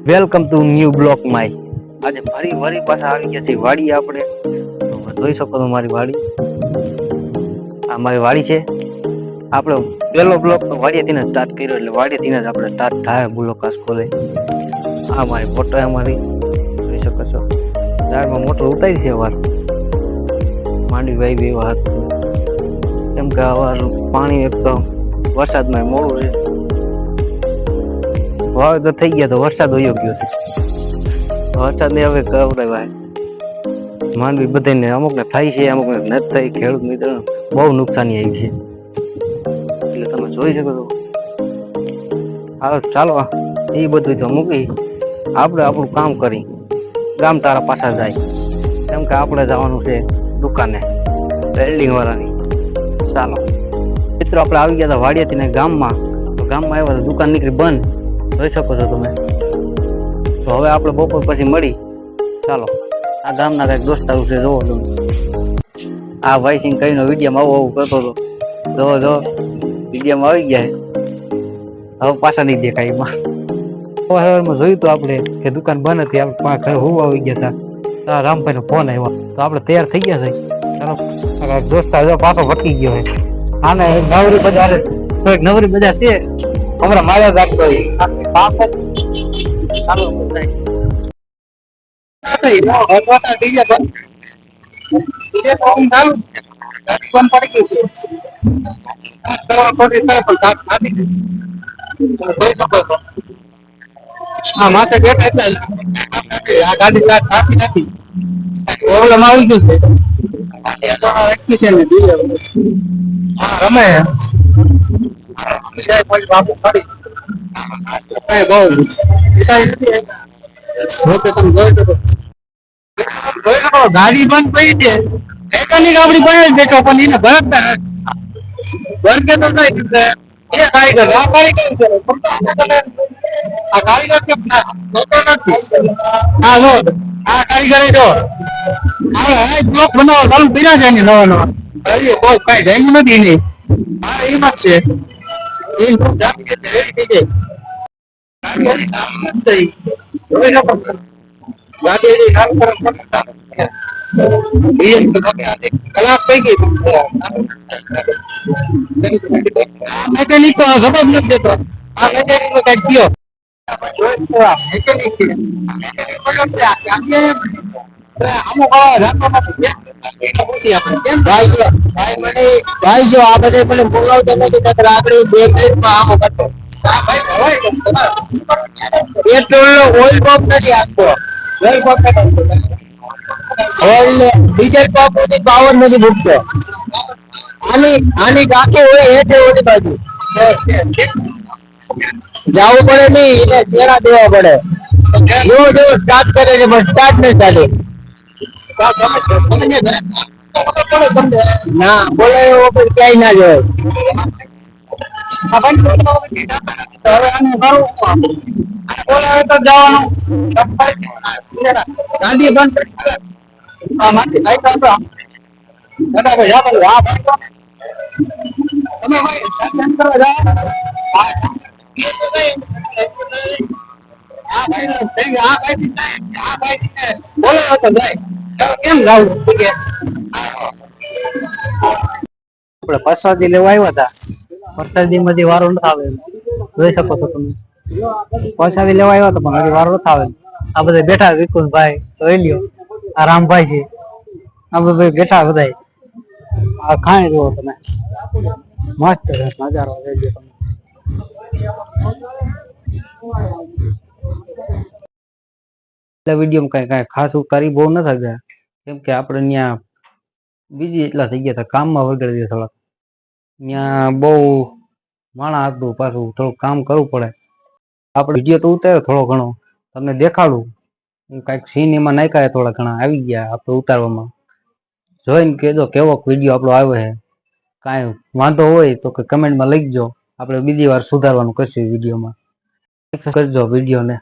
Welcome to new block my. આજે ફરી પાછા આવી ગયા છે વાડી આપણે. તો જોઈ શકો છો મારી વાડી. આ મારી વાડી છે. આપણે પેલો બ્લોક તો વાડીથી સ્ટાર્ટ કર્યો એટલે વાડીથી જ આપણે સ્ટાર્ટ થાય બ્લોક ખોલે. આ મારી ફોટો અમારી જોઈ શકો છો. ઝાડમાં મોટર ઉતારી છે વાર માંડી વાઈ બે વાર કેમ કે વાર પાણી એક તો વરસાદમાં મોડું છે. વાવેતર થઈ ગયા તો વરસાદ વયો ગયો છે. વરસાદ ને હવે કવરાય માંડવી બધાને અમુક ને થાય છે અમુક ને નથી થઈ. ખેડૂત મિત્ર બહુ નુકસાની આવી છે એટલે તમે જોઈ શકો છો. હા ચાલો એ બધું તો મૂકી આપણે આપણું કામ કરી ગામ તારા પાછા જાય કેમ કે આપણે જવાનું છે દુકાને વેલ્ડિંગ વાળાની. ચાલો મિત્રો આપણે આવી ગયા હતા વાડિયાથી ને ગામમાં આવ્યા તો દુકાન નીકળી બંધ જોઈ શકો છો તમે. તો હવે આપણે બપોર પછી મળી. ચાલો આ ગામના કઈક દોસ્તારો છે જોવો તમે. આ ભાઈ સિંહ કઈનો વિડીયોમાં આવું કરતો હતો જો વિડીયોમાં આવી ગયા હવે પાછા નહીં દેખાય એમાં. સવારમાં જોયું તો આપણે કે દુકાન બંધ હતી. આપણે ઘરે હું આવી ગયા હતા રામભાઈ નો ફોન આવ્યો તો આપણે તૈયાર થઈ ગયા છે. ચાલો દોસ્તાર જો પાછો ભટકી ગયો હોય. આને નવરી બજાર નવરી બજાર છે હમણાં માર્યા રાખતો માથે બેઠા આ ગાડી નથી પ્રોબ્લેમ આવી ગયું છે ને રમે બાપુ ફરી ગાડી બંધ પડી છે. મેકેનિક આપડી પાસે જ બેઠો પણ એને ભરત વર્ગે તો કઈ કારીગર આ કારીગર આ કારીગર કેમ નથી. હા જો આ કારીગર જો બ્લોક બનાવવા ચાલુ કર્યા છે ને નવા નવા કઈ જમ્યું નથી નહીં. હા એમ જ છે કલાક પૈકી મેકેનિક તો જવાબ નથી દેતો. આ મેકેનિક નો કઈક કયો ભાઈ જો આ બધે મને બોલાવતો નથી આપડે બે મિનિટમાં આમો કરતો. પેટ્રોલ નો ઓઇલ પંપ નથી આપતો. ઓઇલ ડીઝલ પંપ નથી પાવર નથી મૂકતો. આની ટાંકી હોય હેઠે ઓલી બાજુ જવું પડે નહીં એટલે ચેડા દેવા પડે. જો સ્ટાર્ટ કરે છે પણ સ્ટાર્ટ નથી થતું. ના બોલે વગર ક્યાંય ના જોય. ગાંધી બંધ કેમ ગાવું આપણે પ્રસાદી લેવા આવ્યા હતા. પ્રસાદી માંથી વારો નથી આવે જોઈ શકો છો તમે. પ્રસાદી લેવા આવ્યા હતા પણ હજી વારો નથી આવે. આ બધા બેઠા વિકુલભાઈ જોઈ લ્યો. આ રામભાઈ છે આ બધા બેઠા બધા આ ખાય જુઓ તમે મસ્ત નજારો જોઈ લ્યો તમે. વિડીયો કઈ ખાસ ઉતારી બહુ નથી ગયા કેમ કે આપણે ત્યાં બીજી એટલા થઈ ગયા હતા કામમાં વગર થોડાક ત્યાં બહુ માણા હતું પાછું થોડું કામ કરવું પડે. આપણે વિડીયો તો ઉતાર્યો થોડો ઘણો તમને દેખાડું. કઈક સીન એમાં નાખ્યા થોડા ઘણા આવી ગયા આપણે ઉતારવામાં. જોઈને કહેજો કેવો વિડીયો આપણો આવ્યો છે. કાંઈ વાંધો હોય તો કમેન્ટમાં લખજો. આપણે બીજી વાર સુધારવાનું કરશું વિડીયોમાં. કરજો વિડીયોને.